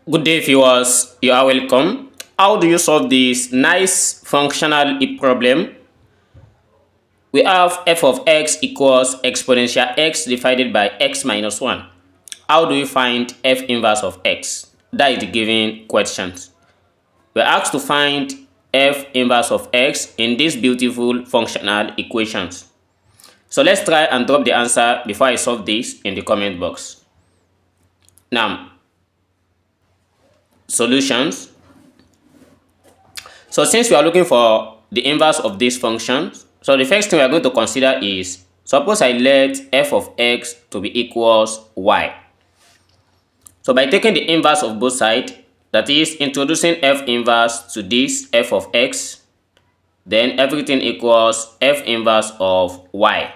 Good day, viewers. You are welcome. How do you solve this nice functional problem? We have f of x equals exponential x divided by x minus 1. How do you find f inverse of x? That is the given questions. We are asked to find f inverse of x in these beautiful functional equations. So let's try and drop the answer before I solve this in the comment box. Now, solutions. So since we are looking for the inverse of this function, so the first thing we are going to consider is, suppose I let f of x to be equals y. So by taking the inverse of both sides, that is introducing f inverse to this f of x, then everything equals f inverse of y.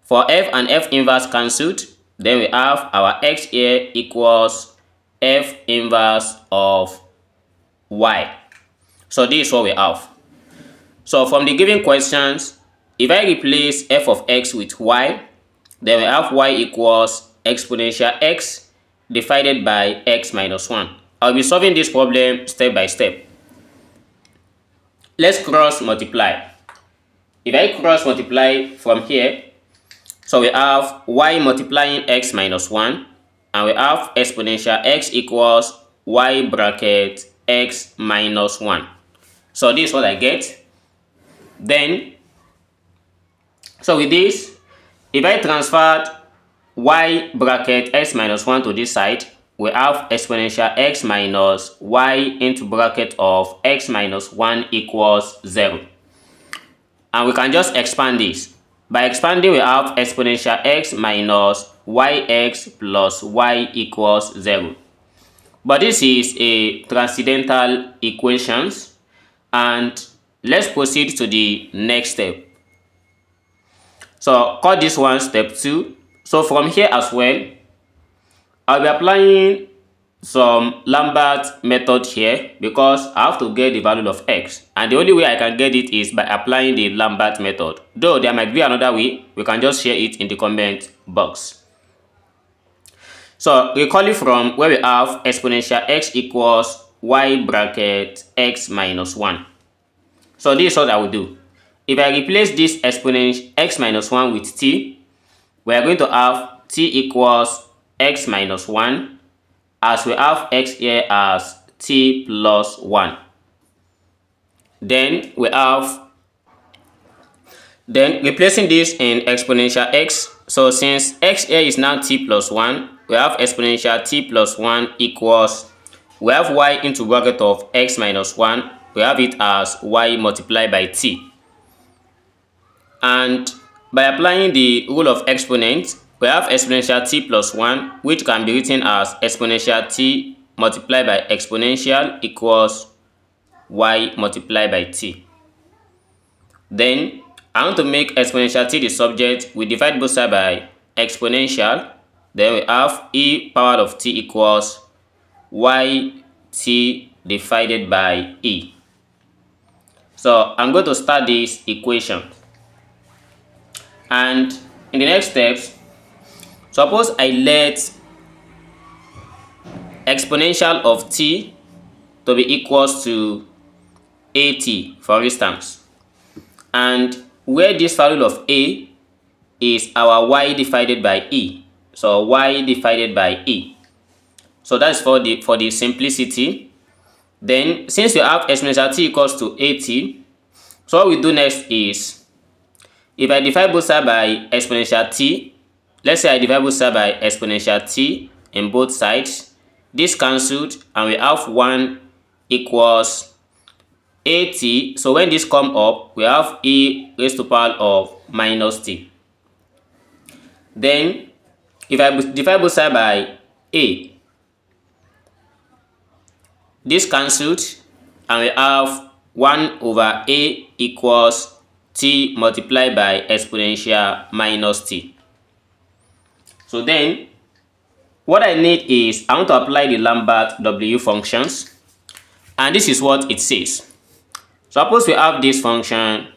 For f and f inverse cancelled, then we have our x here equals f inverse of y. So this is what we have. So from the given questions, if I replace f of x with y, then we have y equals exponential x divided by x minus 1. I'll be solving this problem step by step. Let's cross multiply. If I cross multiply from here, so we have y multiplying x minus 1, and we have exponential x equals y bracket x minus 1. So this is what I get. Then, so with this, if I transferred y bracket x minus 1 to this side, we have exponential x minus y into bracket of x minus 1 equals 0. And we can just expand this. By expanding, we have exponential x minus yx plus y equals 0. But this is a transcendental equations, and let's proceed to the next step. So call this one step 2. So from here as well, I'll be applying some Lambert method here because I have to get the value of x, and the only way I can get it is by applying the Lambert method. Though there might be another way, we can just share it in the comment box. So recalling from where we have exponential x equals y bracket x minus 1. So this is what I will do. If I replace this exponent x minus 1 with t, we are going to have t equals x minus 1, as we have x here as t plus 1. Then we have, replacing this in exponential x. So since x here is now t plus 1, we have exponential t plus 1 equals, we have y into bracket of x minus 1, we have it as y multiplied by t. And by applying the rule of exponents, we have exponential t plus 1, which can be written as exponential t multiplied by exponential equals y multiplied by t. Then I want to make exponential t the subject. We divide both sides by exponential. Then we have e power of t equals yt divided by e. So I'm going to start this equation. And in the next steps, suppose I let exponential of t to be equals to at, for instance. And where this value of a is our y divided by e. So y divided by e. So that's for the simplicity. Then since we have exponential t equals to at, so what we do next is, if I divide both sides by exponential t, let's say I divide both sides by exponential t in both sides, this cancelled and we have 1 equals at. So when this come up, we have e raised to power of minus t. Then if I divide both sides by a, this cancelled and we have 1 over a equals t multiplied by exponential minus t. So then what I need is, I want to apply the Lambert W functions, and this is what it says. Suppose we have this function,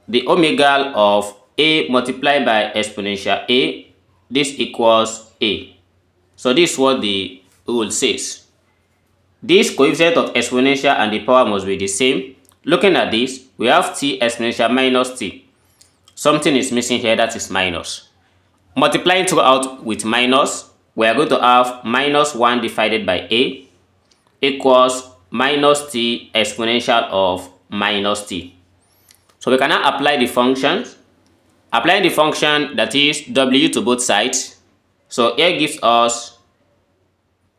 the omega of a multiplied by exponential a, this equals a. So this is what the rule says this coefficient of exponential and the power must be the same. Looking at this, we have t exponential minus t. Something is missing here, that is minus. Multiplying throughout with minus, we are going to have minus 1 divided by a equals minus t exponential of minus t. So we can now apply the functions. Applying the function, that is w to both sides. So here gives us,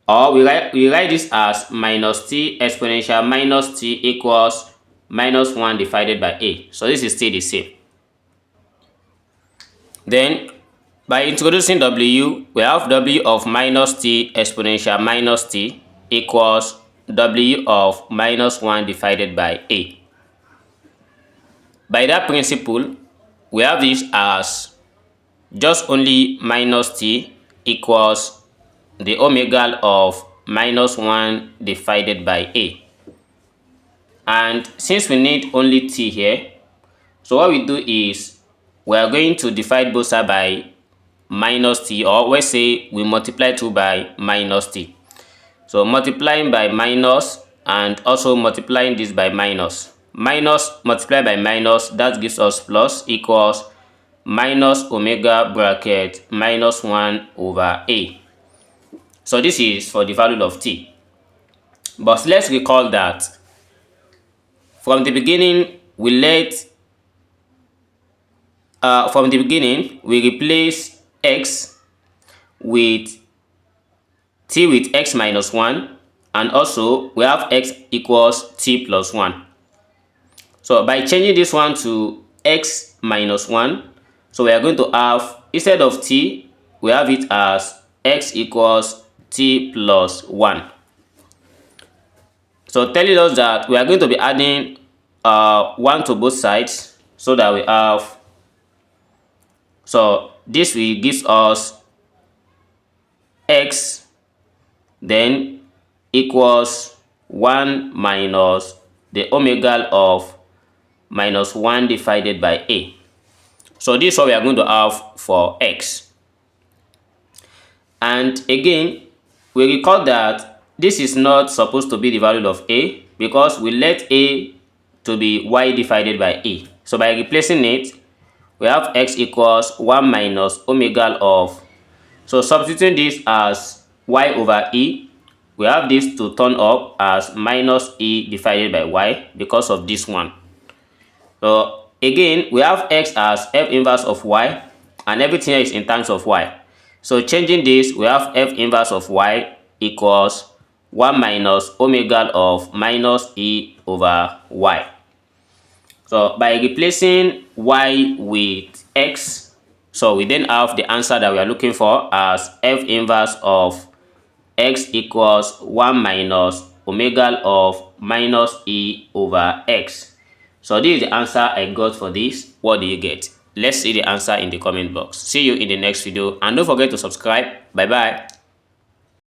or we write this as minus t exponential minus t equals minus 1 divided by a. So this is still the same. Then by introducing w, we have w of minus t exponential minus t equals w of minus 1 divided by a. By that principle, we have this as just only minus t equals the omega of minus 1 divided by a. And since we need only t here, so what we do is we are going to divide both sides by minus t, or let's say we multiply 2 by minus t. So multiplying by minus and also multiplying this by minus. Minus multiplied by minus, that gives us plus, equals minus omega bracket minus 1 over a. So this is for the value of t. But let's recall that from the beginning we replace x with t with x minus 1, and also we have x equals t plus 1. So by changing this one to x minus 1, so we are going to have, instead of t, we have it as x equals t plus 1. So telling us that we are going to be adding 1 to both sides, so that we have, so this will give us x then equals 1 minus the omega of minus 1 divided by a. So this is what we are going to have for x. And again, we recall that this is not supposed to be the value of a, because we let a to be y divided by a. So by replacing it, we have x equals 1 minus omega of, so substituting this as y over e, we have this to turn up as minus e divided by y because of this one. So again, we have x as f inverse of y, and everything here is in terms of y. So changing this, we have f inverse of y equals 1 minus omega of minus e over y. So by replacing y with x, so we then have the answer that we are looking for as f inverse of x equals 1 minus omega of minus e over x. So this is the answer I got for this. What do you get? Let's see the answer in the comment box. See you in the next video, and don't forget to subscribe. Bye bye.